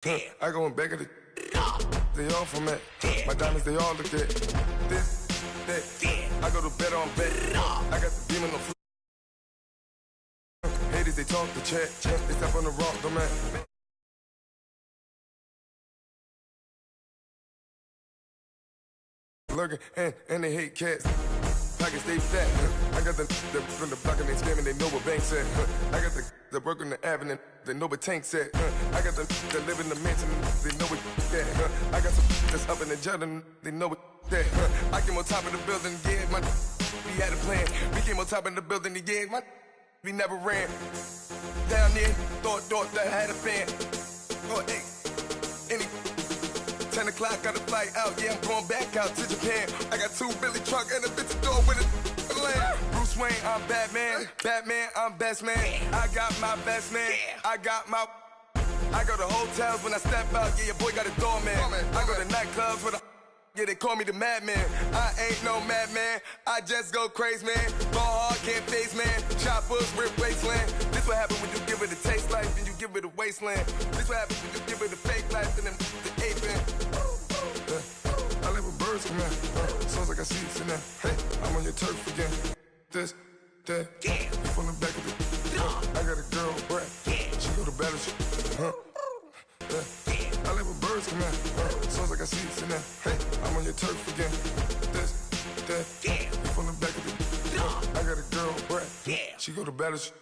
I go in back of the they all from it. My diamonds, they all look at this, that. I go to bed on bed. I got the demon on haters, they talk the chat. They step on the rock, the man. Lurking, and they hate cats. Pockets stay fat. I got the from the block and they scamming, they know what bank said. I got the work on the avenue, they know what tank said. I got the live in the mansion, they know what that. I got some that's up in the Jordan, they know what that. I came on top of the building, yeah, my we had a plan. We came on top of the building, yeah, my we never ran. Down there, thought that I had a fan. Oh, hey, any 10 o'clock, got a flight out, yeah, I'm going back out to Japan. I got 2 Billy truck and a bitch door with a land. Bruce Wayne, I'm Batman. Batman, I'm best man. I got my best man. I got my... I go to hotels when I step out, yeah, your boy got a doorman. I go to nightclubs with a... Yeah, they call me the madman. I ain't no madman. I just go crazy, man. Ball hard, can't face, man. Choppers, rip wasteland. This what happens when you give it a taste life and you give it a wasteland. This what happens when you give it a fake life and then the ape in. I live with birds come in. Sounds like I see it in there. Hey, I'm on your turf again. This, that. You from the back of the... I got a girl, Brad. She go to battleship. I live with birds come in. Sounds like I see it in there. Hey, I'm on your turf again. This, that. You from the back of the... I got a girl, Brad. She go to battleship.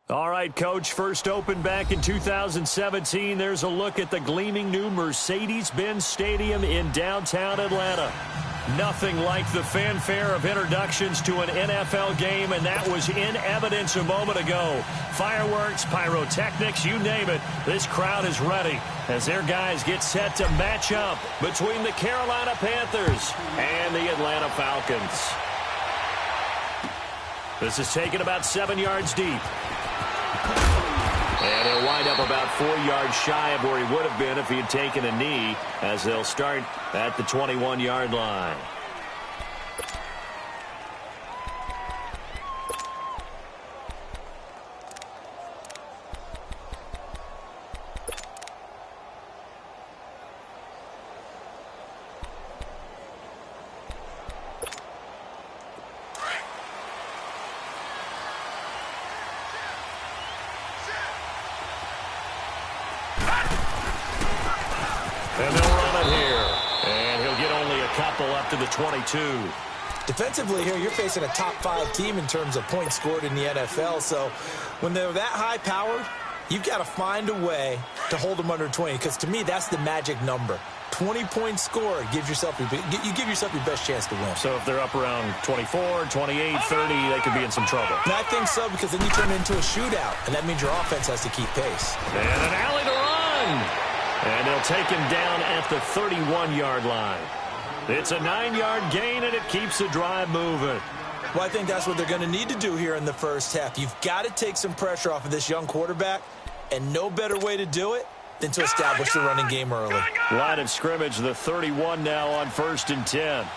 All right, Coach, first opened back in 2017. There's a look at the gleaming new Mercedes-Benz Stadium in downtown Atlanta. Nothing like the fanfare of introductions to an NFL game, and that was in evidence a moment ago. Fireworks, pyrotechnics, you name it. This crowd is ready as their guys get set to match up between the Carolina Panthers and the Atlanta Falcons. This is taken about 7 yards deep. And he'll wind up about 4 yards shy of where he would have been if he had taken a knee, as they'll start at the 21-yard line. And they'll run it here. And he'll get only a couple up to the 22. Defensively here, you're facing a top 5 team in terms of points scored in the NFL. So when they're that high powered, you've got to find a way to hold them under 20. Because to me, that's the magic number. 20 points scored gives yourself you give yourself your best chance to win. So if they're up around 24, 28, 30, they could be in some trouble. And I think so, because then you turn it into a shootout, and that means your offense has to keep pace. And an alley to run. And they'll take him down at the 31-yard line. It's a 9-yard gain, and it keeps the drive moving. Well, I think that's what they're going to need to do here in the first half. You've got to take some pressure off of this young quarterback, and no better way to do it than to establish the running game early. Line of scrimmage, the 31 now on 1st and 10.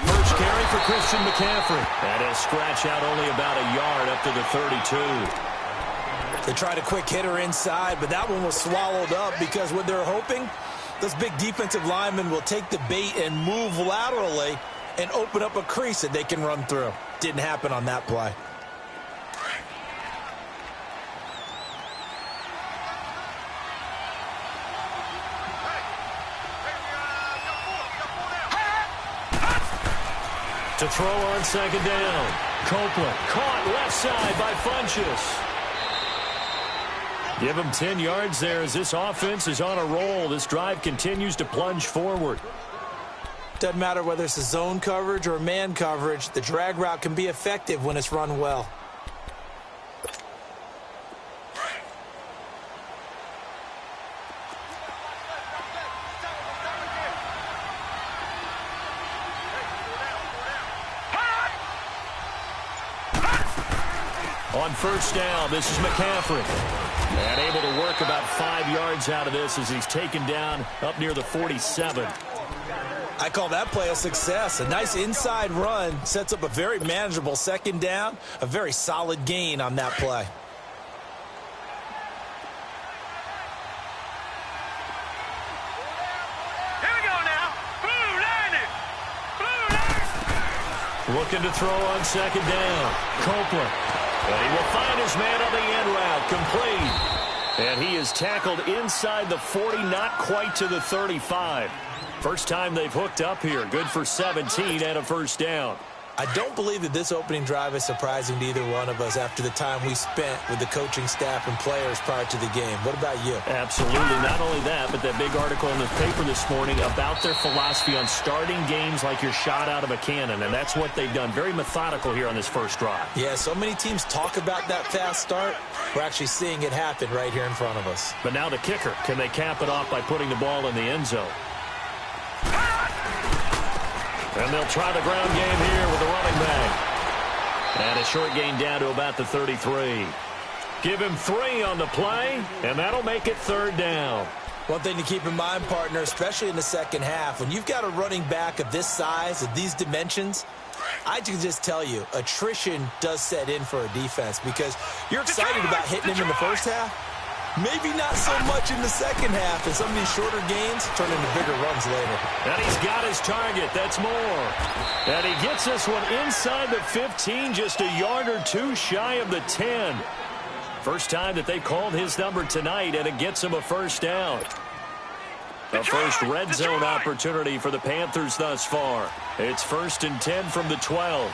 First carry for Christian McCaffrey. And he'll scratch out only about a yard up to the 32. They tried a quick hitter inside, but that one was swallowed up because what they're hoping, those big defensive linemen will take the bait and move laterally and open up a crease that they can run through. Didn't happen on that play. To throw on 2nd down. Copeland caught left side by Funchess. Give him 10 yards there as this offense is on a roll. This drive continues to plunge forward. Doesn't matter whether it's a zone coverage or man coverage, the drag route can be effective when it's run well. On 1st down, this is McCaffrey. And able to work about 5 yards out of this as he's taken down up near the 47. I I call that play a success. A nice inside run sets up a very manageable second down, a very solid gain on that play. Here we go now. Blue Lightning. Blue Lightning. Looking to throw on second down. Copeland. And he will find his man on the end route. Complete. And he is tackled inside the 40, not quite to the 35. First time they've hooked up here. Good for 17 and a first down. I don't believe that this opening drive is surprising to either one of us after the time we spent with the coaching staff and players prior to the game. What about you? Absolutely. Not only that, but that big article in the paper this morning about their philosophy on starting games like you're shot out of a cannon, and that's what they've done. Very methodical here on this first drive. Yeah, so many teams talk about that fast start. We're actually seeing it happen right here in front of us. But now the kicker. Can they cap it off by putting the ball in the end zone? And they'll try the ground game here with the running back. And a short gain down to about the 33. Give him 3 on the play, and that'll make it third down. One thing to keep in mind, partner, especially in the second half, when you've got a running back of this size, of these dimensions, I can just tell you, attrition does set in for a defense because you're excited about hitting him in the first half. Maybe not so much in the second half, and some of these shorter gains turn into bigger runs later. And he's got his target. That's more. And he gets this one inside the 15, just a yard or 2 shy of the 10. First time that they called his number tonight, and it gets him a first down. A first red zone opportunity for the Panthers thus far. It's 1st and 10 from the 12.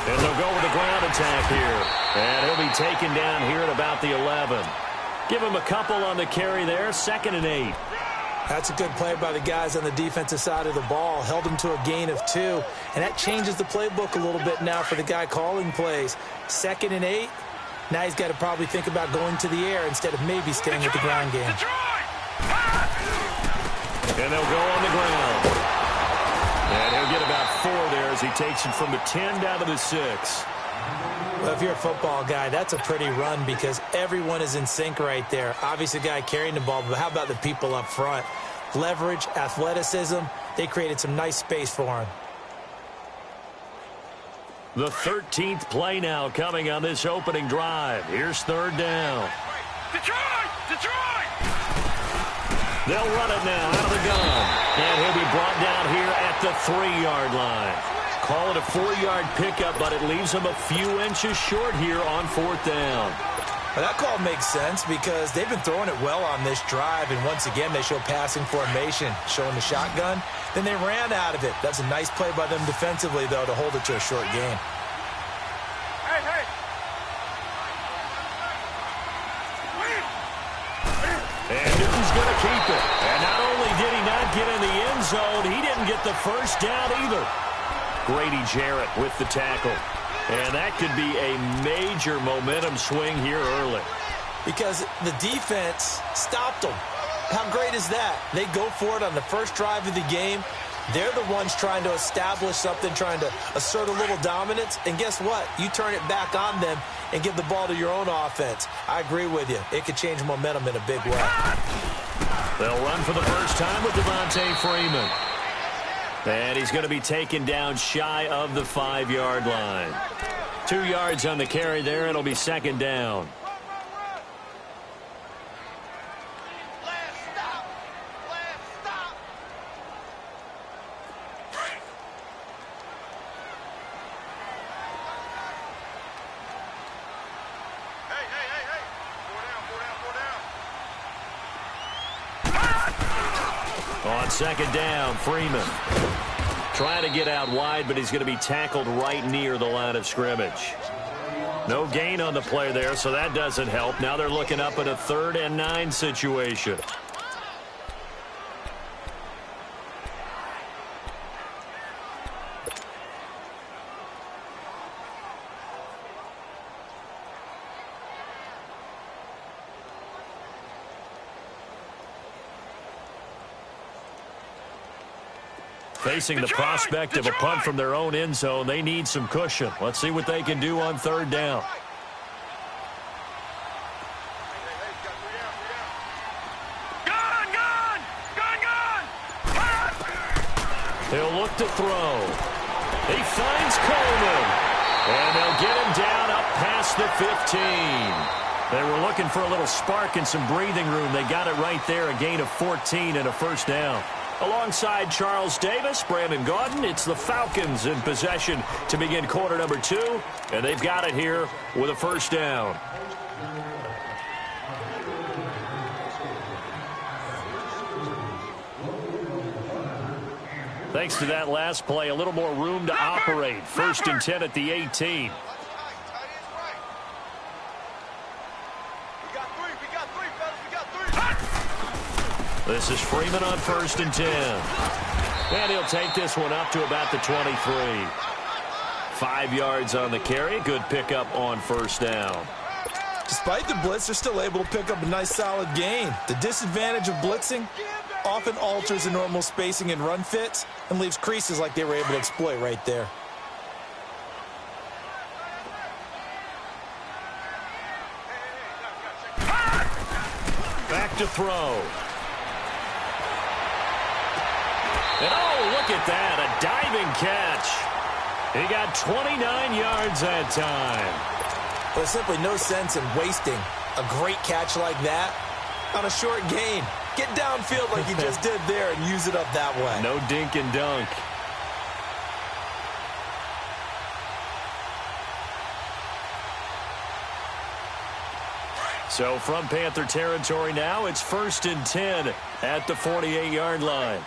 And they'll go with a ground attack here. And he'll be taken down here at about the 11. Give him a couple on the carry there. 2nd and 8. That's a good play by the guys on the defensive side of the ball. Held him to a gain of 2. And that changes the playbook a little bit now for the guy calling plays. 2nd and 8. Now he's got to probably think about going to the air instead of maybe staying with the ground game. And they'll go on the ground. And he'll get about 4 there as he takes it from the 10 down to the 6. Well, if you're a football guy, that's a pretty run because everyone is in sync right there. Obviously, the guy carrying the ball, but how about the people up front? Leverage, athleticism, they created some nice space for him. The 13th play now coming on this opening drive. Here's 3rd down. Detroit! Detroit! They'll run it now out of the gun. And he'll be brought down here at the 3-yard line. Call it a 4-yard pickup, but it leaves him a few inches short here on 4th down. Well, that call makes sense because they've been throwing it well on this drive, and once again they show passing formation, showing the shotgun. Then they ran out of it. That's a nice play by them defensively, though, to hold it to a short gain. Hey! And Newton's going to keep it. And not only did he not get in the end zone, he didn't get the first down either. Grady Jarrett with the tackle. And that could be a major momentum swing here early. Because the defense stopped them. How great is that? They go for it on the first drive of the game. They're the ones trying to establish something, trying to assert a little dominance. And guess what? You turn it back on them and give the ball to your own offense. I agree with you. It could change momentum in a big way. They'll run for the first time with Devontae Freeman. And he's going to be taken down shy of the 5-yard line. 2 yards on the carry there. It'll be 2nd down. On 2nd down, Freeman trying to get out wide, but he's going to be tackled right near the line of scrimmage. No gain on the play there, so that doesn't help. Now they're looking up at a 3rd and 9 situation. Facing the prospect of a punt from their own end zone, they need some cushion. Let's see what they can do on 3rd down. He'll look to throw. He finds Coleman. And they'll get him down up past the 15. They were looking for a little spark and some breathing room. They got it right there, a gain of 14 and a first down. Alongside Charles Davis, Brandon Gaudin, it's the Falcons in possession to begin quarter number 2, and they've got it here with a first down. Thanks to that last play, a little more room to operate. First and 10 at the 18. This is Freeman on first and 10. And he'll take this one up to about the 23. 5 yards on the carry. Good pickup on first down. Despite the blitz, they're still able to pick up a nice solid gain. The disadvantage of blitzing often alters the normal spacing and run fits and leaves creases like they were able to exploit right there. Back to throw. And oh, look at that, a diving catch. He got 29 yards that time. There's simply no sense in wasting a great catch like that on a short gain. Get downfield like you just did there and use it up that way. No dink and dunk. So from Panther territory now, it's first and 10 at the 48-yard line.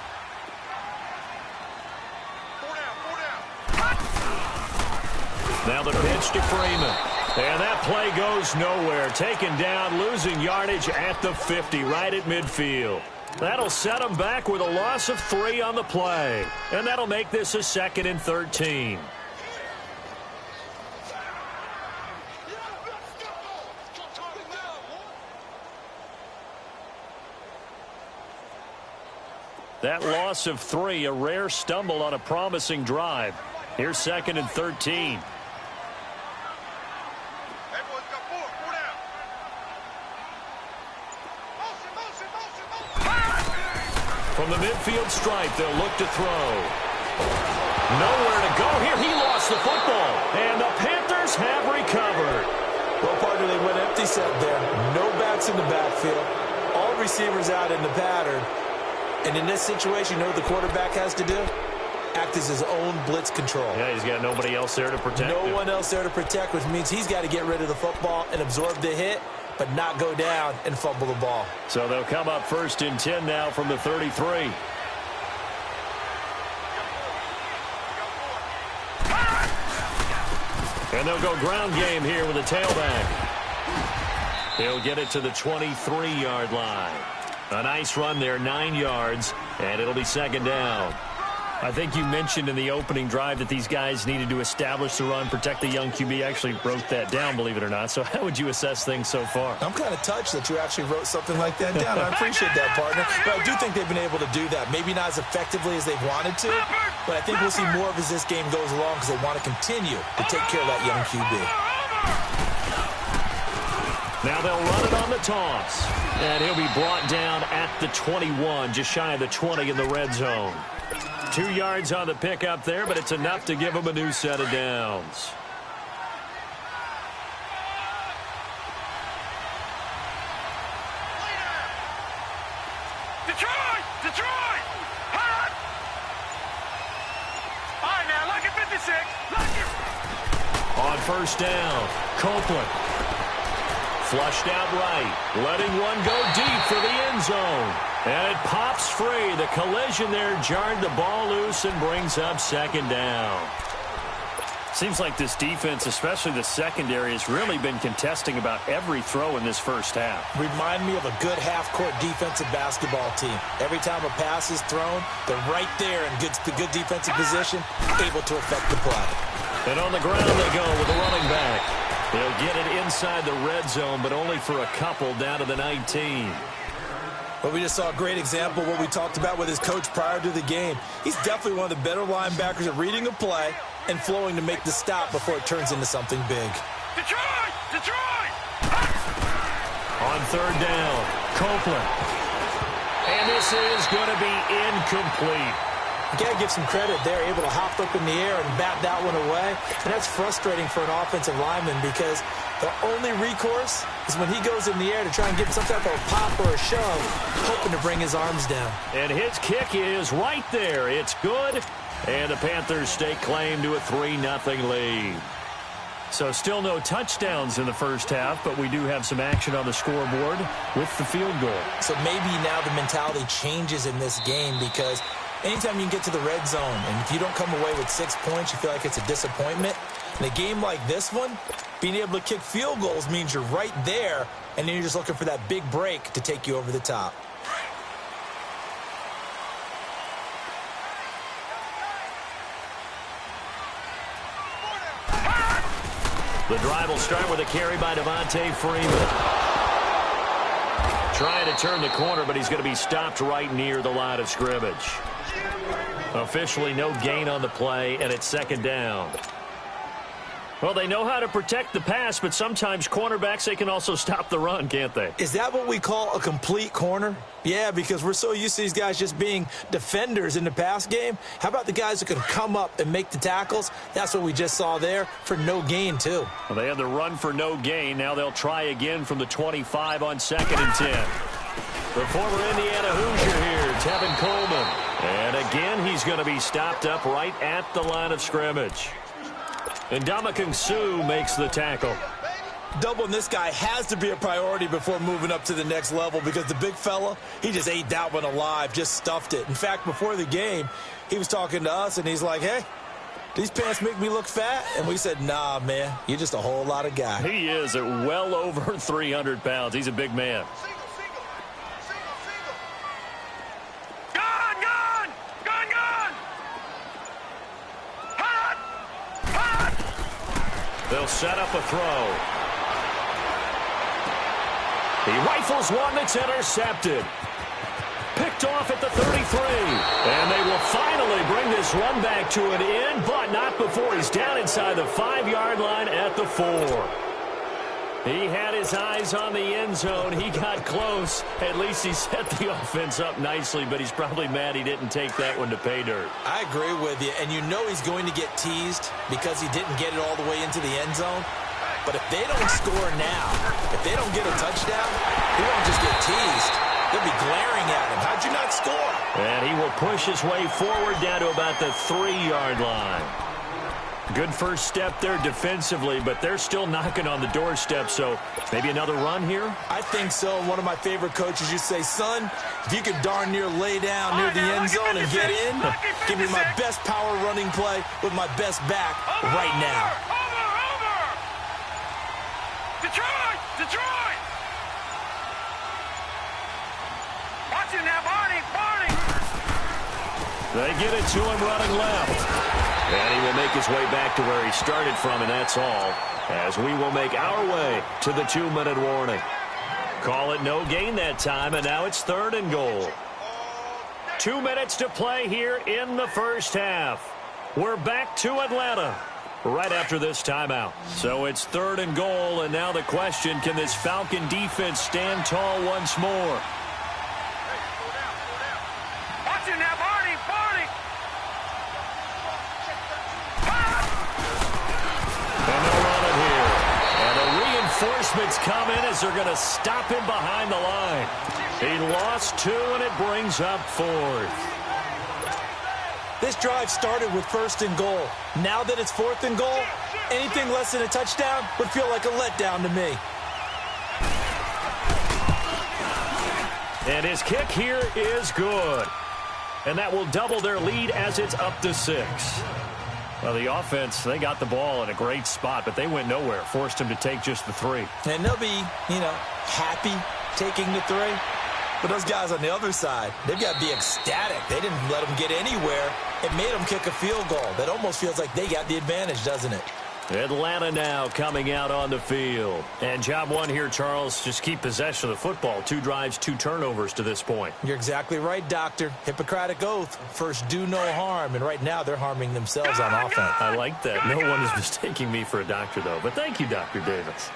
Now the pitch to Freeman. And that play goes nowhere. Taken down, losing yardage at the 50, right at midfield. That'll set them back with a loss of 3 on the play. And that'll make this a 2nd and 13. That loss of 3, a rare stumble on a promising drive. Here's 2nd and 13. From the midfield stripe, they'll look to throw. Nowhere to go here. He lost the football. And the Panthers have recovered. Well, partner, they went empty set there. No backs in the backfield. All receivers out in the pattern. And in this situation, you know what the quarterback has to do? Act as his own blitz control. Yeah, he's got nobody else there to protect him. No one else there to protect, which means he's got to get rid of the football and absorb the hit, but not go down and fumble the ball. So they'll come up first and 10 now from the 33. And they'll go ground game here with a tailback. He'll get it to the 23-yard line. A nice run there, 9 yards, and it'll be 2nd down. I think you mentioned in the opening drive that these guys needed to establish the run, protect the young QB. Actually wrote that down, believe it or not. So how would you assess things so far? I'm kind of touched that you actually wrote something like that down. I appreciate that, partner. But I do think they've been able to do that. Maybe not as effectively as they've wanted to, but I think we'll see more of as this game goes along because they want to continue to take care of that young QB. Now they'll run it on the toss. And he'll be brought down at the 21, just shy of the 20 in the red zone. 2 yards on the pickup there, but it's enough to give him a new set of downs. Detroit! Detroit! Hot! All right, now, look at 56. Look it. On first down, Copeland. Flushed out right, letting one go deep for the end zone. And it pops free. The collision there jarred the ball loose and brings up 2nd down. Seems like this defense, especially the secondary, has really been contesting about every throw in this first half. Remind me of a good half-court defensive basketball team. Every time a pass is thrown, they're right there in good defensive position, able to affect the play. And on the ground they go with the running back. They'll get it inside the red zone, but only for a couple down to the 19. Well, we just saw a great example of what we talked about with his coach prior to the game. He's definitely one of the better linebackers at reading a play and flowing to make the stop before it turns into something big. Detroit! Detroit! On 3rd down, Copeland. And this is going to be incomplete. You got to give some credit. They're able to hop up in the air and bat that one away. And that's frustrating for an offensive lineman because the only recourse is when he goes in the air to try and get some type of a pop or a shove, hoping to bring his arms down. And his kick is right there. It's good. And the Panthers stake claim to a 3-0 lead. So still no touchdowns in the first half, but we do have some action on the scoreboard with the field goal. So maybe now the mentality changes in this game because anytime you can get to the red zone, and if you don't come away with 6 points, you feel like it's a disappointment. In a game like this one, being able to kick field goals means you're right there, and then you're just looking for that big break to take you over the top. The drive will start with a carry by Devontae Freeman. Trying to turn the corner, but he's going to be stopped right near the line of scrimmage. Officially no gain on the play, and it's second down. Well, they know how to protect the pass, but sometimes cornerbacks, they can also stop the run, can't they? Is that what we call a complete corner? Yeah, because we're so used to these guys just being defenders in the pass game. How about the guys who can come up and make the tackles? That's what we just saw there for no gain, too. Well, they had the run for no gain. Now they'll try again from the 25 on 2nd and 10. The former Indiana Hoosier here, Tevin Coleman. And again, he's going to be stopped up right at the line of scrimmage. And Ndamukong Suh makes the tackle. Doubling this guy has to be a priority before moving up to the next level because the big fella, he just ate that one alive, just stuffed it. In fact, before the game, he was talking to us, and he's like, hey, these pants make me look fat? And we said, nah, man, you're just a whole lot of guy. He is at well over 300 pounds. He's a big man. They'll set up a throw. He rifles one that's intercepted. Picked off at the 33. And they will finally bring this run back to an end, but not before he's down inside the 5-yard line at the 4. He had his eyes on the end zone. He got close. At least he set the offense up nicely, but he's probably mad he didn't take that one to pay dirt. I agree with you, and you know he's going to get teased because he didn't get it all the way into the end zone. But if they don't score now, if they don't get a touchdown, he won't just get teased. They'll be glaring at him. How'd you not score? And he will push his way forward down to about the 3-yard line. Good first step there defensively, but they're still knocking on the doorstep, so maybe another run here? I think so. One of my favorite coaches used to say, son, if you could darn near lay down near the end zone and get in, give me my best power running play with my best back right now. Detroit! Detroit! Watching that, Barney! They get it to him running left. And he will make his way back to where he started from, and that's all, as we will make our way to the 2-minute warning. Call it no gain that time, and now it's 3rd and goal. 2 minutes to play here in the first half. We're back to Atlanta right after this timeout. So it's 3rd and goal, and now the question, can this Falcon defense stand tall once more? Watching that, Barney! And they'll run it here. And the reinforcements come in as they're going to stop him behind the line. He lost 2, and it brings up 4th. This drive started with 1st and goal. Now that it's 4th and goal, anything less than a touchdown would feel like a letdown to me. And his kick here is good. And that will double their lead as it's up to 6. Well, the offense, they got the ball in a great spot, but they went nowhere. Forced him to take just the 3. And they'll be, happy taking the 3. But those guys on the other side, they've got to be ecstatic. They didn't let them get anywhere. It made them kick a field goal. That almost feels like they got the advantage, doesn't it? Atlanta now coming out on the field. And job one here, Charles, just keep possession of the football. 2 drives, 2 turnovers to this point. You're exactly right, Doctor. Hippocratic oath. First, do no harm. And right now, they're harming themselves on offense. I like that. No one is mistaking me for a doctor, though. But thank you, Dr. Davis.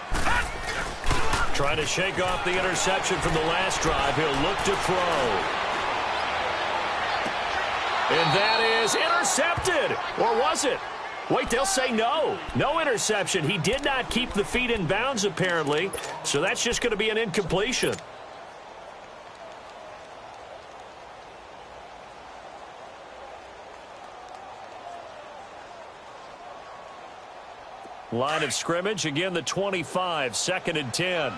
Trying to shake off the interception from the last drive. He'll look to throw. And that is intercepted. Or was it? Wait, they'll say no. No interception. He did not keep the feet in bounds, apparently. So that's just going to be an incompletion. Line of scrimmage, again the 25, 2nd and 10.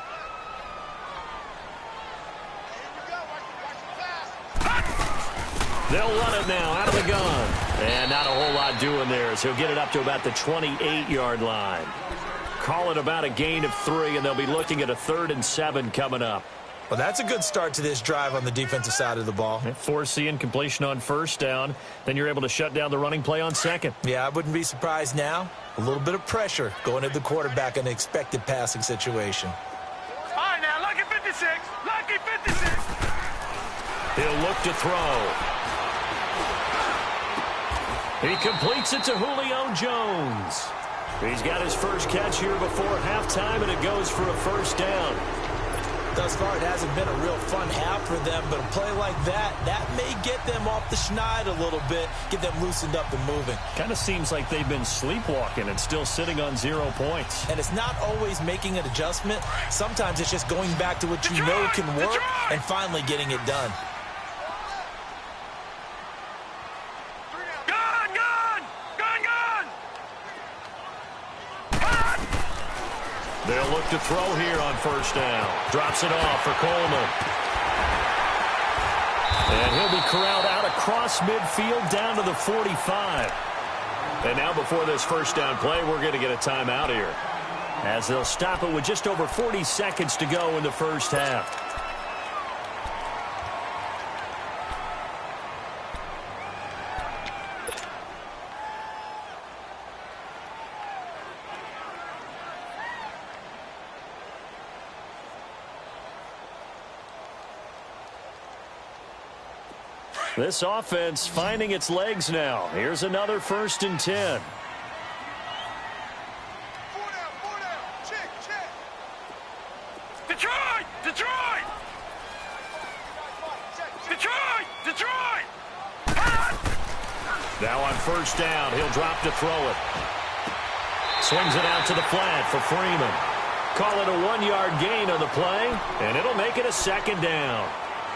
They'll run it now out of the gun. And not a whole lot doing there as he'll get it up to about the 28-yard line. Call it about a gain of 3, and they'll be looking at a 3rd and 7 coming up. Well, that's a good start to this drive on the defensive side of the ball. Force the incompletion on 1st down. Then you're able to shut down the running play on 2nd. Yeah, I wouldn't be surprised now. A little bit of pressure going at the quarterback in an expected passing situation. All right, now, lucky 56. Lucky 56. He'll look to throw. He completes it to Julio Jones. He's got his first catch here before halftime, and it goes for a 1st down. Thus far, it hasn't been a real fun half for them, but a play like that may get them off the schneid a little bit, get them loosened up and moving. Kind of seems like they've been sleepwalking and still sitting on 0 points. And it's not always making an adjustment. Sometimes it's just going back to what you know can work and finally getting it done. They'll look to throw here on 1st down. Drops it off for Coleman. And he'll be corralled out across midfield down to the 45. And now before this 1st down play, we're going to get a timeout here, as they'll stop it with just over 40 seconds to go in the 1st half. This offense finding its legs now. Here's another 1st and 10. Detroit! Detroit! Detroit! Detroit! Now on 1st down, he'll drop to throw it. Swings it out to the flat for Freeman. Call it a 1-yard gain on the play, and it'll make it a 2nd down.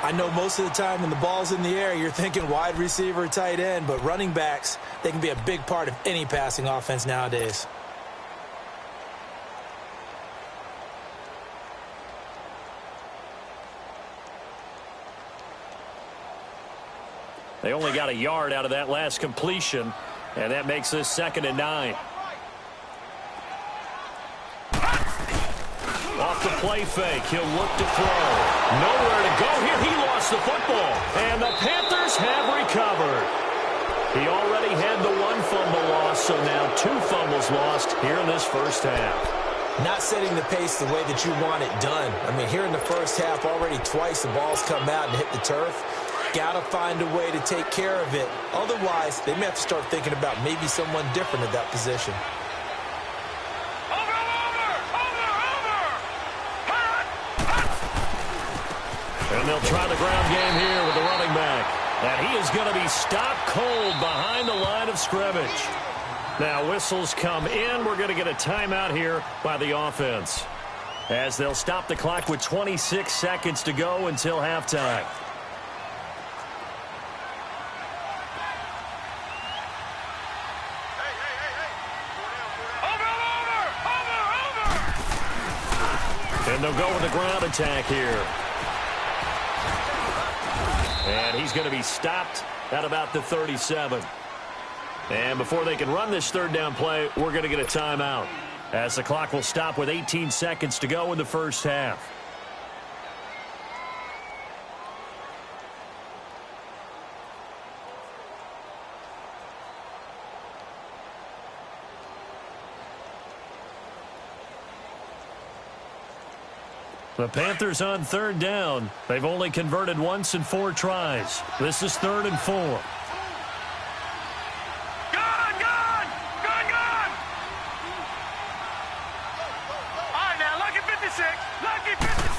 I know most of the time when the ball's in the air, you're thinking wide receiver, tight end, but running backs, they can be a big part of any passing offense nowadays. They only got a yard out of that last completion, and that makes this 2nd and 9. Off the play fake, he'll look to throw. Nowhere to go here. He lost the football, and the Panthers have recovered. He already had the 1 fumble loss, so now 2 fumbles lost here in this 1st half. Not setting the pace the way that you want it done. I mean, here in the 1st half, already twice the ball's come out and hit the turf. Got to find a way to take care of it. Otherwise, they may have to start thinking about maybe someone different at that position. And they'll try the ground game here with the running back. And he is going to be stopped cold behind the line of scrimmage. Now whistles come in. We're going to get a timeout here by the offense, as they'll stop the clock with 26 seconds to go until halftime. And they'll go with the ground attack here. And he's going to be stopped at about the 37. And before they can run this 3rd down play, we're going to get a timeout, as the clock will stop with 18 seconds to go in the 1st half. The Panthers on 3rd down. They've only converted once in 4 tries. This is 3rd and 4. Gun! Gun! Gun! Gun! All right, now, lucky 56. Lucky 56.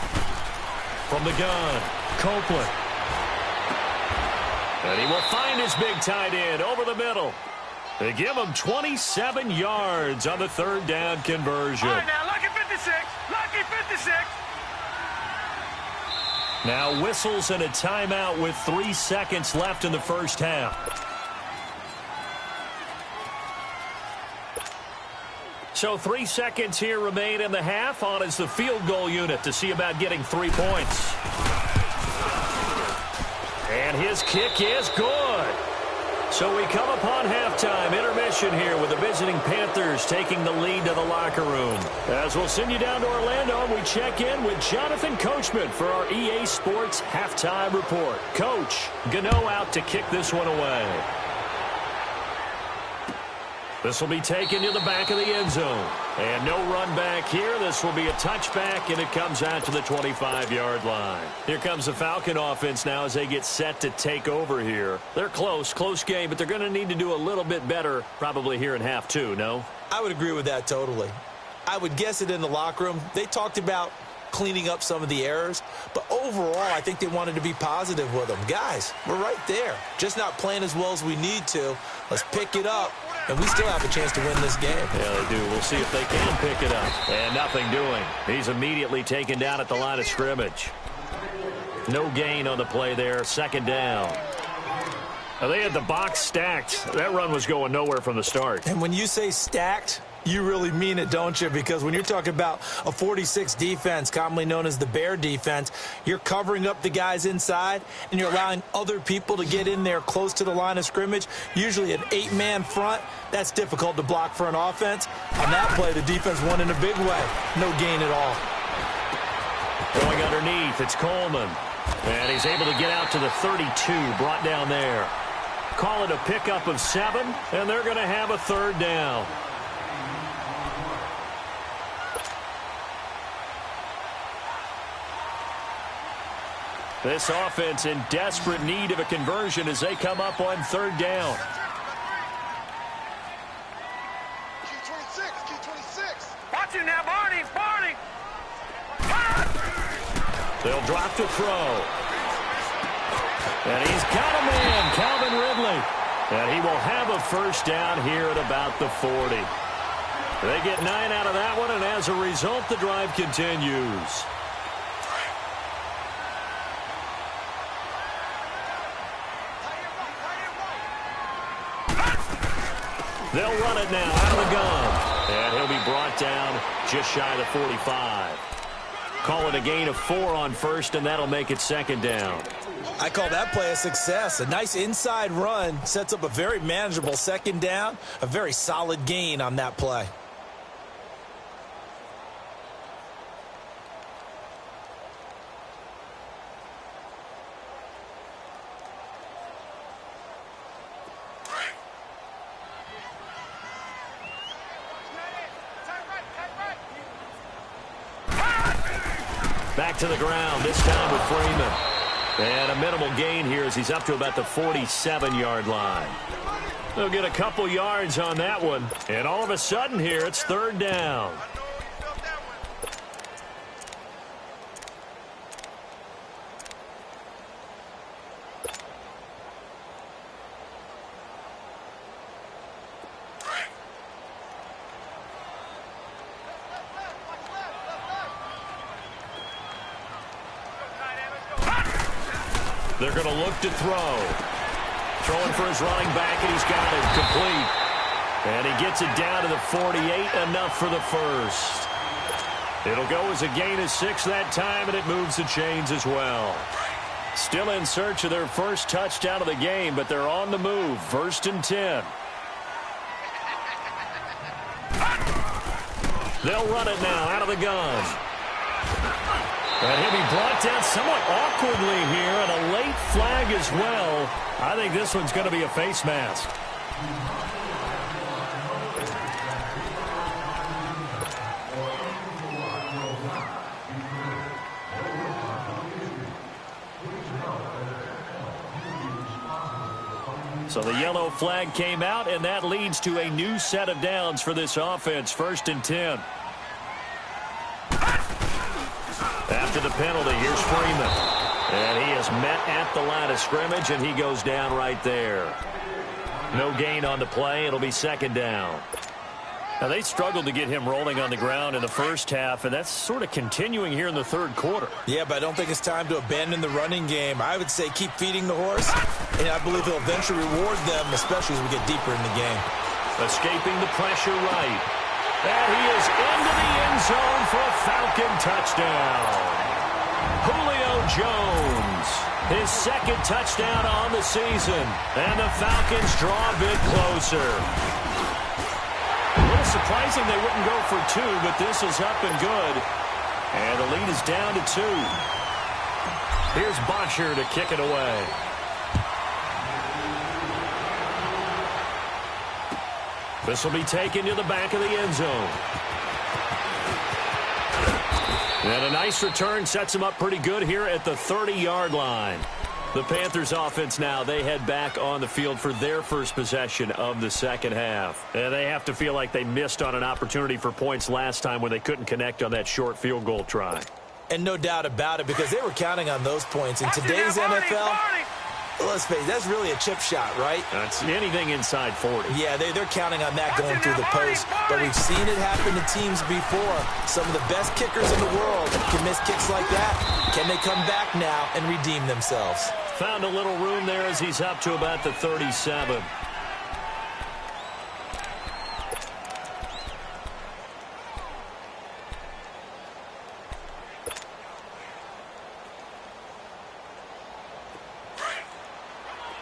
From the gun, Copeland. And he will find his big tight end over the middle. They give him 27 yards on the third down conversion. All right, now, lucky 56. Lucky 56. Now whistles and a timeout with 3 seconds left in the first half. So 3 seconds here remain in the half. On is the field goal unit to see about getting 3 points. And his kick is good. So we come upon halftime intermission here with the visiting Panthers taking the lead to the locker room. As we'll send you down to Orlando, we check in with Jonathan Coachman for our EA Sports halftime report. Coach, Gano out to kick this one away. This will be taken to the back of the end zone. And no run back here. This will be a touchback, and it comes out to the 25-yard line. Here comes the Falcon offense now as they get set to take over here. They're close game, but they're going to need to do a little bit better probably here in half two, no? I would agree with that totally. I would guess it in the locker room. They talked about cleaning up some of the errors, but overall, I think they wanted to be positive with them. Guys, we're right there. Just not playing as well as we need to. Let's pick it up. And we still have a chance to win this game. Yeah, they do. We'll see if they can pick it up. And nothing doing. He's immediately taken down at the line of scrimmage. No gain on the play there. Second down. Now, they had the box stacked. That run was going nowhere from the start. And when you say stacked, you really mean it, don't you? Because when you're talking about a 46 defense, commonly known as the Bear defense, you're covering up the guys inside, and you're allowing other people to get in there close to the line of scrimmage, usually an 8-man front. That's difficult to block for an offense. On that play, the defense won in a big way. No gain at all. Going underneath, it's Coleman. And he's able to get out to the 32, brought down there. Call it a pickup of 7, and they're going to have a third down. This offense in desperate need of a conversion as they come up on third down. Watch it now, Barney. Barney. They'll drop to throw. And he's got a man, Calvin Ridley. And he will have a first down here at about the 40. They get 9 out of that one, and as a result, the drive continues. They'll run it now out of the gun. And he'll be brought down just shy of the 45. Call it a gain of 4 on first, and that'll make it second down. I call that play a success. A nice inside run sets up a very manageable second down. A very solid gain on that play. Back to the ground, this time with Freeman. And a minimal gain here as he's up to about the 47-yard line. They'll get a couple yards on that one. And all of a sudden here, it's third down. They're going to look to throw. Throwing for his running back, and he's got it complete. And he gets it down to the 48, enough for the first. It'll go as a gain of 6 that time, and it moves the chains as well. Still in search of their first touchdown of the game, but they're on the move. 1st and 10. They'll run it now out of the gun. And he'll be brought down somewhat awkwardly here, and a late flag as well. I think this one's going to be a face mask. So the yellow flag came out, and that leads to a new set of downs for this offense. 1st and 10. After the penalty, here's Freeman. And he is met set at the line of scrimmage, and he goes down right there. No gain on the play. It'll be second down. Now, they struggled to get him rolling on the ground in the first half, and that's sort of continuing here in the third quarter. Yeah, but I don't think it's time to abandon the running game. I would say keep feeding the horse, and I believe he'll eventually reward them, especially as we get deeper in the game. Escaping the pressure right. And he is into the end zone for a Falcon touchdown. Julio Jones, his second touchdown on the season, and the Falcons draw a bit closer. A little surprising they wouldn't go for two, but this is up and good. And the lead is down to 2. Here's Bosher to kick it away. This will be taken to the back of the end zone. And a nice return sets him up pretty good here at the 30-yard line. The Panthers offense now, they head back on the field for their first possession of the second half. And they have to feel like they missed on an opportunity for points last time when they couldn't connect on that short field goal try. And no doubt about it, because they were counting on those points. In today's NFL, let's face it, that's really a chip shot, right? That's anything inside 40. Yeah, they're counting on that going through the post. But we've seen it happen to teams before. Some of the best kickers in the world can miss kicks like that. Can they come back now and redeem themselves? Found a little room there as he's up to about the 37.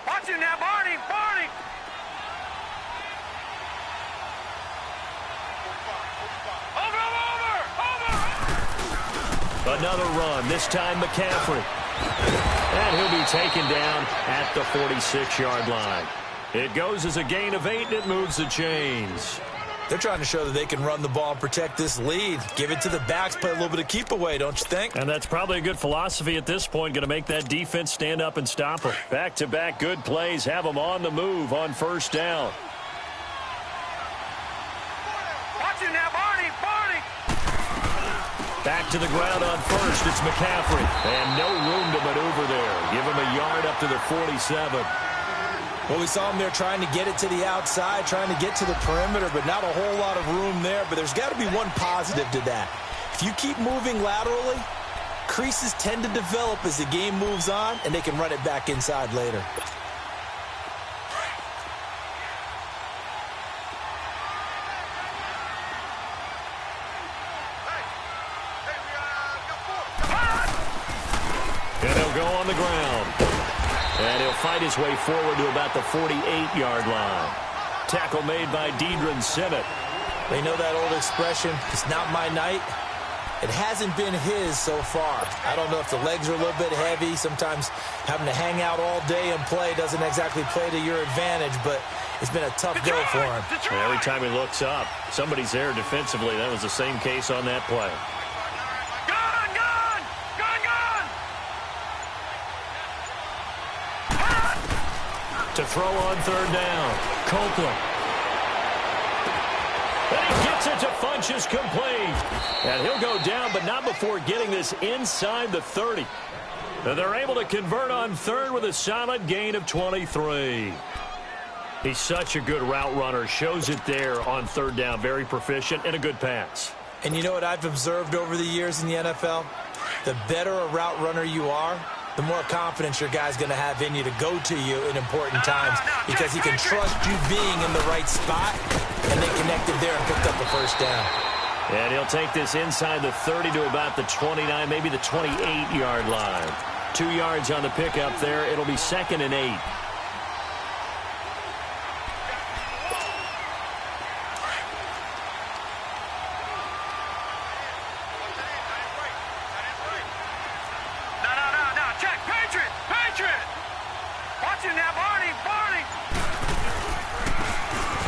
Watch him now, Barney! Barney! Over! Another run, this time McCaffrey. And he'll be taken down at the 46-yard line. It goes as a gain of 8, and it moves the chains. They're trying to show that they can run the ball and protect this lead. Give it to the backs, play a little bit of keep away, don't you think? And that's probably a good philosophy at this point, going to make that defense stand up and stop them. Back-to-back good plays have them on the move on first down. Watch him now, Barney! Barney! Back to the ground on first. It's McCaffrey. And no room to maneuver there. Give him a yard up to the 47. Well, we saw him there trying to get it to the outside, trying to get to the perimeter, but not a whole lot of room there. But there's got to be one positive to that. If you keep moving laterally, creases tend to develop as the game moves on, and they can run it back inside later. And he'll go on the ground. And he'll fight his way forward to about the 48-yard line. Tackle made by Deidron Simmett. They know that old expression, it's not my night. It hasn't been his so far. I don't know if the legs are a little bit heavy. Sometimes having to hang out all day and play doesn't exactly play to your advantage, but it's been a tough go for him. And every time he looks up, somebody's there defensively. That was the same case on that play. Gun! Gun! Gun! Gun! To throw on third down, Copeland. And he gets it to Funchess complete. And he'll go down, but not before getting this inside the 30. And they're able to convert on third with a solid gain of 23. He's such a good route runner. Shows it there on third down. Very proficient and a good pass. And you know what I've observed over the years in the NFL? The better a route runner you are, the more confidence your guy's going to have in you to go to you in important times because he can trust you being in the right spot, and they connected there and picked up the first down. And he'll take this inside the 30 to about the 29, maybe the 28-yard line. 2 yards on the pickup there. It'll be 2nd and 8.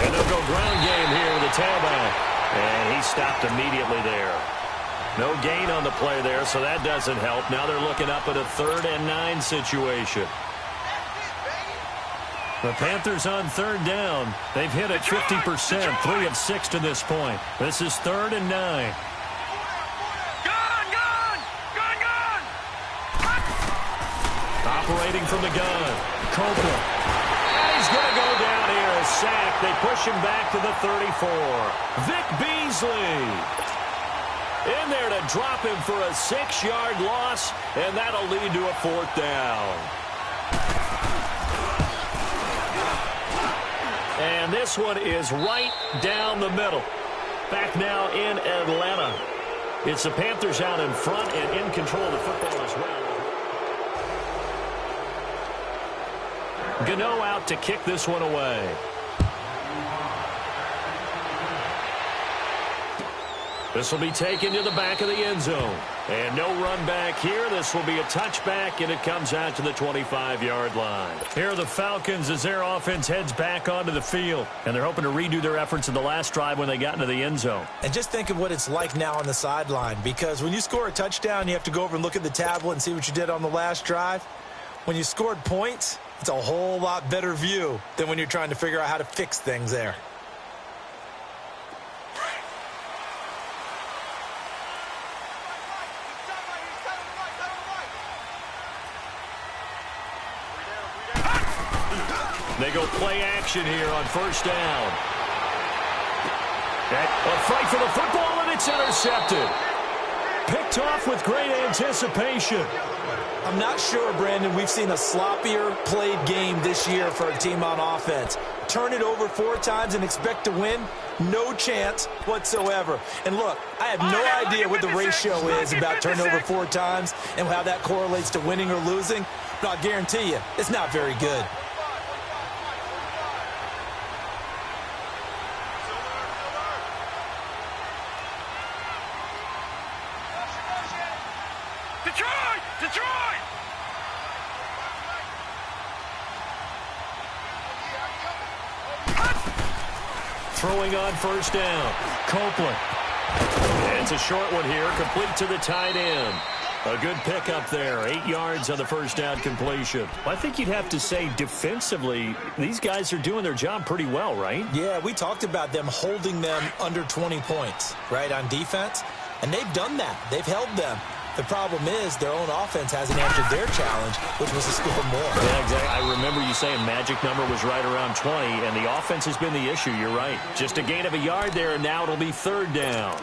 And they'll go ground game here with the tailback. And he stopped immediately there. No gain on the play there, so that doesn't help. Now they're looking up at a 3rd and 9 situation. The Panthers on third down. They've hit it 50%, 3 of 6 to this point. This is 3rd and 9. Operating from the gun, Copeland. And he's going to go down here, a sack. They push him back to the 34. Vic Beasley in there to drop him for a 6-yard loss, and that'll lead to a 4th down. And this one is right down the middle. Back now in Atlanta. It's the Panthers out in front and in control of the football as well. Gano out to kick this one away. This will be taken to the back of the end zone. And no run back here. This will be a touchback, and it comes out to the 25-yard line. Here are the Falcons as their offense heads back onto the field. And they're hoping to redo their efforts in the last drive when they got into the end zone. And just think of what it's like now on the sideline. Because when you score a touchdown, you have to go over and look at the tablet and see what you did on the last drive. When you scored points, it's a whole lot better view than when you're trying to figure out how to fix things there. They go play action here on 1st down. A fight for the football, and it's intercepted. Picked off with great anticipation. I'm not sure, Brandon, we've seen a sloppier played game this year for a team on offense. Turn it over 4 times and expect to win? No chance whatsoever. And look, I have no idea what the ratio is about turnover 4 times and how that correlates to winning or losing, but I'll guarantee you, it's not very good. Detroit! Throwing on 1st down. Copeland. It's a short one here, complete to the tight end. A good pickup there, 8 yards on the 1st down completion. I think you'd have to say defensively, these guys are doing their job pretty well, right? Yeah, we talked about them holding them under 20 points, right, on defense. And they've done that. They've held them. The problem is their own offense hasn't answered their challenge, which was to score more. Yeah, exactly. I remember you saying magic number was right around 20, and the offense has been the issue. You're right. Just a gain of a yard there, and now it'll be 3rd down.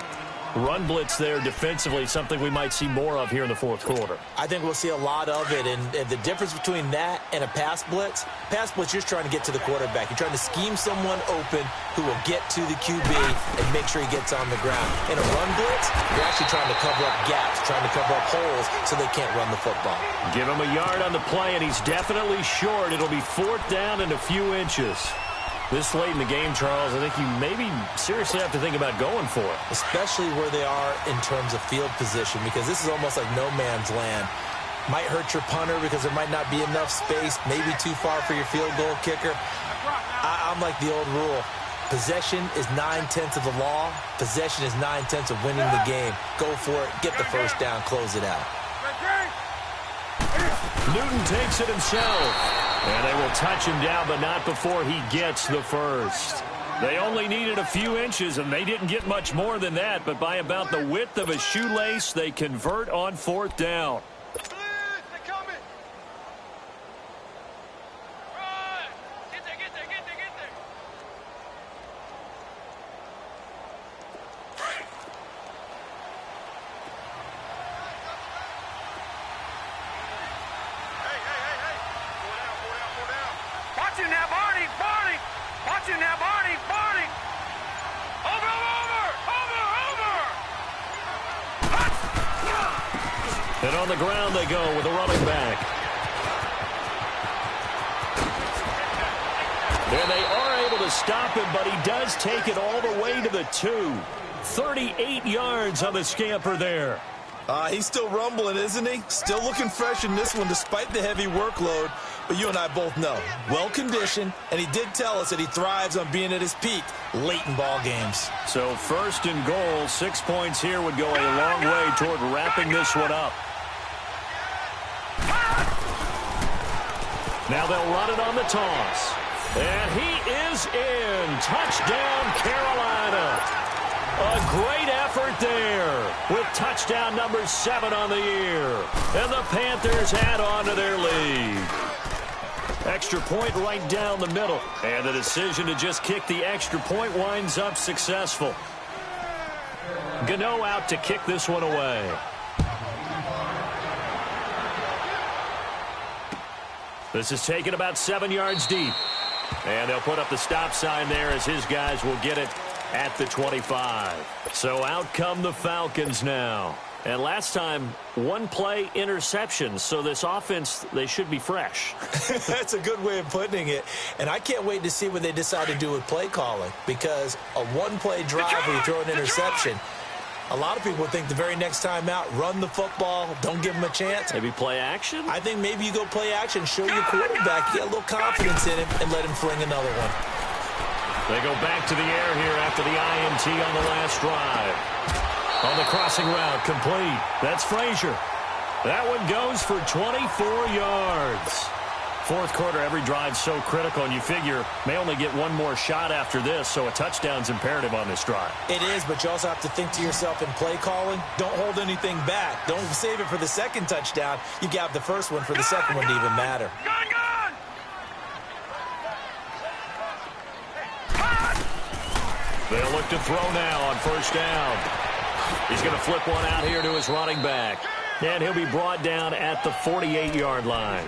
Run blitz there defensively, something we might see more of here in the 4th quarter. I think we'll see a lot of it, and the difference between that and a pass blitz, you're just trying to get to the quarterback. You're trying to scheme someone open who will get to the QB and make sure he gets on the ground. In a run blitz, you're actually trying to cover up gaps, trying to cover up holes so they can't run the football. Give him a yard on the play, and he's definitely short. It'll be 4th down and a few inches. This late in the game, Charles, I think you maybe seriously have to think about going for it. Especially where they are in terms of field position, because this is almost like no man's land. Might hurt your punter because there might not be enough space, maybe too far for your field goal kicker. I'm like the old rule. Possession is 9/10 of the law. Possession is 9/10 of winning the game. Go for it, get the 1st down, close it out. Newton takes it himself. And they will touch him down, but not before he gets the 1st. They only needed a few inches, and they didn't get much more than that. But by about the width of a shoelace, they convert on 4th down. And on the ground they go with a running back. And they are able to stop him, but he does take it all the way to the 2. 38 yards on the scamper there. He's still rumbling, isn't he? Still looking fresh in this one despite the heavy workload. But you and I both know, well-conditioned, and he did tell us that he thrives on being at his peak late in ball games. So 1st and goal, 6 points here would go a long way toward wrapping this one up. Now they'll run it on the toss. And he is in. Touchdown, Carolina. A great effort there with touchdown number 7 on the year. And the Panthers add on to their lead. Extra point right down the middle. And the decision to just kick the extra point winds up successful. Gano out to kick this one away. This is taken about 7 yards deep. And they'll put up the stop sign there as his guys will get it at the 25. So out come the Falcons now. And last time, 1-play interception. So this offense, they should be fresh. That's a good way of putting it. And I can't wait to see what they decide to do with play calling. Because a 1-play drive where you throw an interception, a lot of people think the very next time out, run the football, don't give them a chance. Maybe play action? I think maybe you go play action, show your quarterback, you get a little confidence in him, and let him fling another one. They go back to the air here after the INT on the last drive. On the crossing route, complete. That's Frazier. That one goes for 24 yards. Fourth quarter, every drive's so critical, and you figure may only get one more shot after this, so a touchdown's imperative on this drive. It is, but you also have to think to yourself in play calling, don't hold anything back. Don't save it for the second touchdown. You got the first one for the second one to even matter. They'll look to throw now on first down. He's going to flip one out here to his running back. And he'll be brought down at the 48-yard line.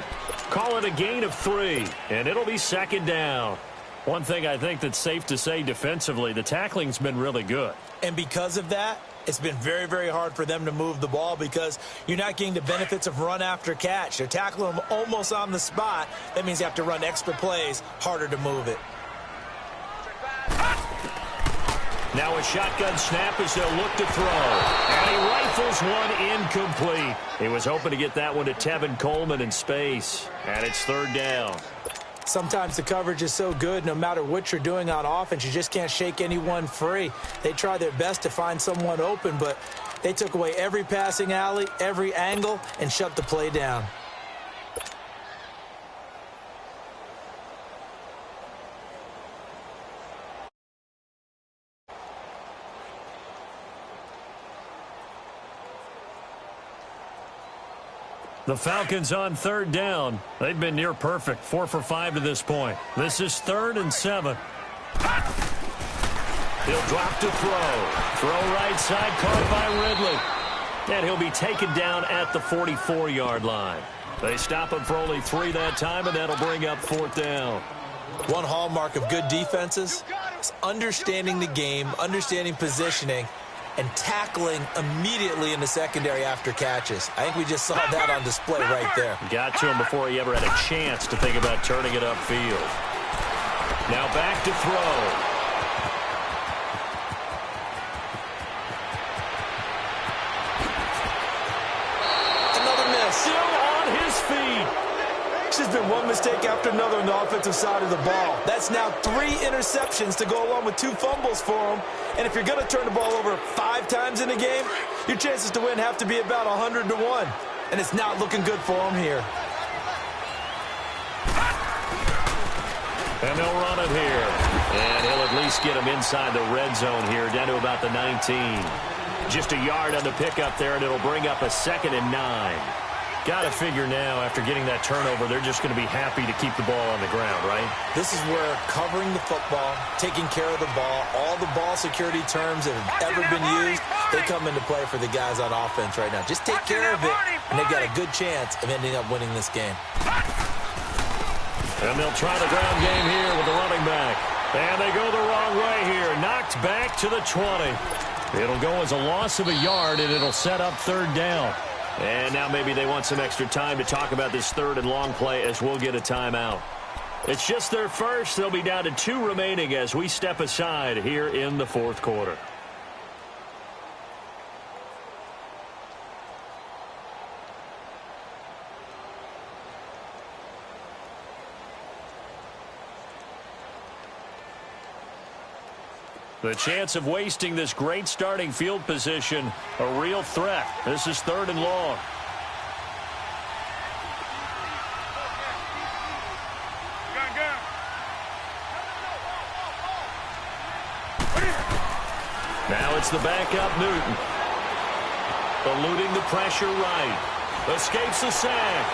Call it a gain of 3, and it'll be second down. One thing I think that's safe to say defensively, the tackling's been really good. And because of that, it's been very, very hard for them to move the ball because you're not getting the benefits of run after catch. They're tackling them almost on the spot. That means you have to run extra plays, harder to move it. Now a shotgun snap as they'll look to throw. And he rifles one incomplete. He was hoping to get that one to Tevin Coleman in space. And it's third down. Sometimes the coverage is so good, no matter what you're doing on offense, you just can't shake anyone free. They try their best to find someone open, but they took away every passing alley, every angle, and shut the play down. The Falcons on third down. They've been near perfect, 4 for 5 to this point. This is 3rd and 7. He'll drop to throw. Throw right side, caught by Ridley. And he'll be taken down at the 44-yard line. They stop him for only 3 that time, and that'll bring up 4th down. One hallmark of good defenses is understanding the game, understanding positioning, and tackling immediately in the secondary after catches. I think we just saw that on display right there. Got to him before he ever had a chance to think about turning it upfield. Now back to throw. Another miss. Still on his feet. It's just been one mistake after another on the offensive side of the ball. That's now 3 interceptions to go along with 2 fumbles for him. And if you're going to turn the ball over 5 times in a game, your chances to win have to be about 100 to 1. And it's not looking good for him here. And they'll run it here. And he'll at least get him inside the red zone here, down to about the 19. Just a yard on the pickup there, and it'll bring up a 2nd and 9. Got to figure now, after getting that turnover, they're just going to be happy to keep the ball on the ground, right? This is where covering the football, taking care of the ball, all the ball security terms that have ever been used, they come into play for the guys on offense right now. Just take care of it, and they've got a good chance of ending up winning this game. And they'll try the ground game here with the running back. And they go the wrong way here. Knocked back to the 20. It'll go as a loss of a yard, and it'll set up 3rd down. And now maybe they want some extra time to talk about this 3rd and long play as we'll get a timeout. It's just their first. They'll be down to 2 remaining as we step aside here in the 4th quarter. The chance of wasting this great starting field position, a real threat. This is 3rd and long. Now it's the backup Newton. Eluding the pressure right. Escapes the sack.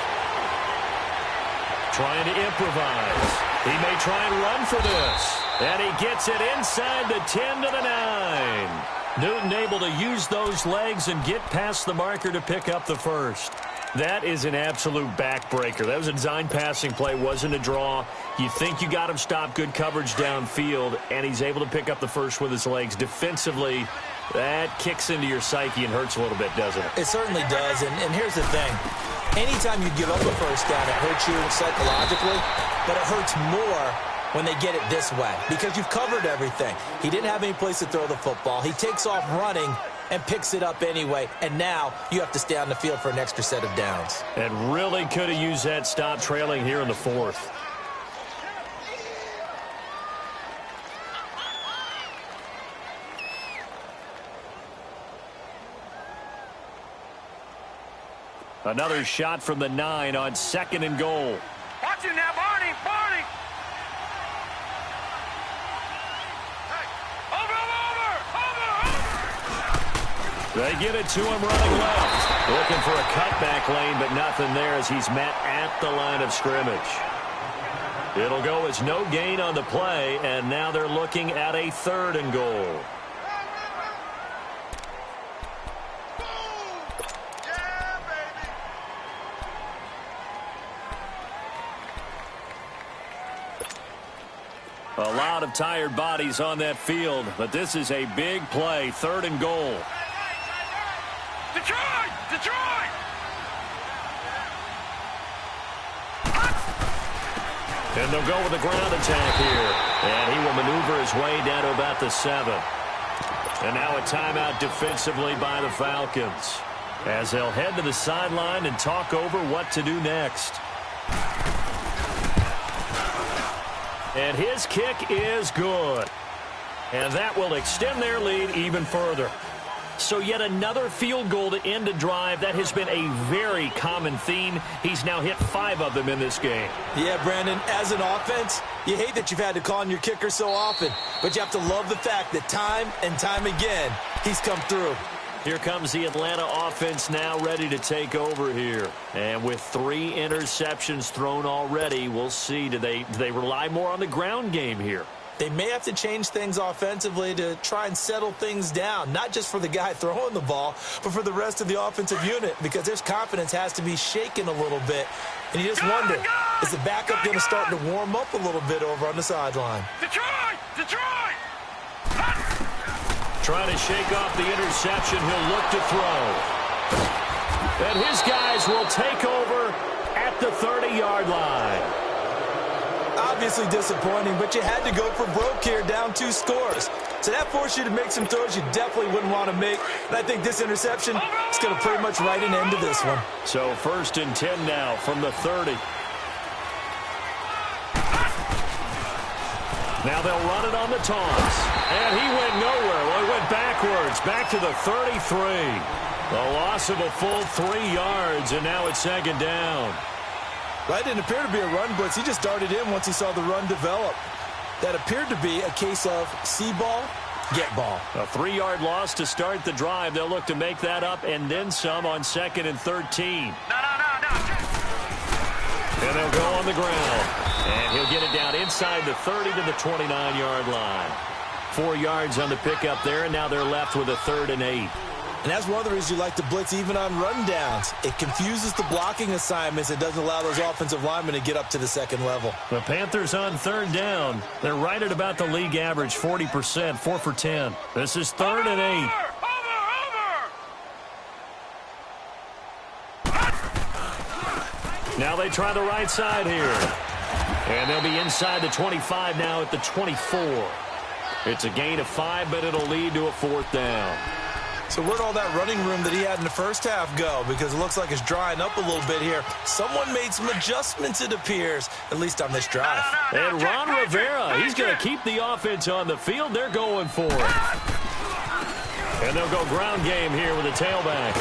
Trying to improvise. He may try and run for this. And he gets it inside the 10 to the 9. Newton able to use those legs and get past the marker to pick up the first. That is an absolute backbreaker. That was a design passing play, wasn't a draw. You think you got him stopped, good coverage downfield, and he's able to pick up the first with his legs. Defensively, that kicks into your psyche and hurts a little bit, doesn't it? It certainly does, and here's the thing. Anytime you give up a first down, it hurts you psychologically, but it hurts more when they get it this way because you've covered everything. He didn't have any place to throw the football. He takes off running and picks it up anyway, and now you have to stay on the field for an extra set of downs. And really could have used that stop trailing here in the fourth. Another shot from the 9 on 2nd and goal. Watch it now, Barney! Barney! Hey, over! They get it to him running left. Looking for a cutback lane, but nothing there as he's met at the line of scrimmage. It'll go as no gain on the play, and now they're looking at a 3rd and goal. A lot of tired bodies on that field, but this is a big play. 3rd and goal. Detroit! Detroit! And they'll go with a ground attack here. And he will maneuver his way down to about the 7. And now a timeout defensively by the Falcons, as they'll head to the sideline and talk over what to do next. And his kick is good. And that will extend their lead even further. So yet another field goal to end a drive. That has been a very common theme. He's now hit 5 of them in this game. Yeah, Brandon, as an offense, you hate that you've had to call on your kicker so often, but you have to love the fact that time and time again, he's come through. Here comes the Atlanta offense now ready to take over here. And with 3 interceptions thrown already, we'll see. Do they rely more on the ground game here? They may have to change things offensively to try and settle things down, not just for the guy throwing the ball, but for the rest of the offensive unit, because their confidence has to be shaken a little bit. And you just wonder, is the backup going to start to warm up a little bit over on the sideline? Detroit! Detroit! Trying to shake off the interception. He'll look to throw. And his guys will take over at the 30-yard line. Obviously disappointing, but you had to go for broke here, down 2 scores. So that forced you to make some throws you definitely wouldn't want to make. And I think this interception is going to pretty much write an end to this one. So 1st and 10 now from the 30. Now they'll run it on the toss. And he went nowhere. Well, he went backwards, back to the 33. A loss of a full 3 yards, and now it's 2nd down. That didn't appear to be a run blitz. He just darted in once he saw the run develop. That appeared to be a case of see ball, get ball. A 3-yard loss to start the drive. They'll look to make that up and then some on 2nd and 13. No. And they'll go on the ground. And he'll get it down inside the 30 to the 29-yard line. 4 yards on the pickup there, and now they're left with a 3rd and 8. And that's one of the reasons you like to blitz even on rundowns. It confuses the blocking assignments. It doesn't allow those offensive linemen to get up to the 2nd level. The Panthers on 3rd down. They're right at about the league average, 40%, 4 for 10. This is 3rd and 8. Now they try the right side here. And they'll be inside the 25 now at the 24. It's a gain of 5, but it'll lead to a 4th down. So where'd all that running room that he had in the first half go? Because it looks like it's drying up a little bit here. Someone made some adjustments, it appears, at least on this drive. And Ron Rivera, he's going to keep the offense on the field. They're going for it. And they'll go ground game here with a tailback.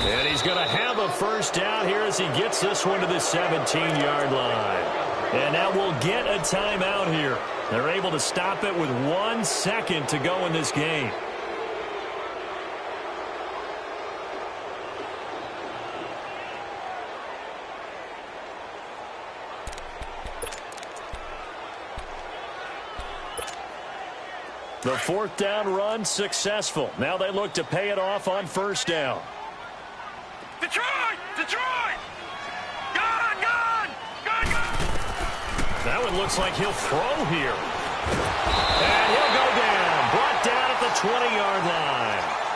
And he's going to have a 1st down here as he gets this one to the 17-yard line. And now we'll get a timeout here. They're able to stop it with 1 second to go in this game. The 4th down run successful. Now they look to pay it off on 1st down. Detroit! Detroit! Gone! Gone! Gone! Gone! That one looks like he'll throw here. And he'll go down. Brought down at the 20-yard line.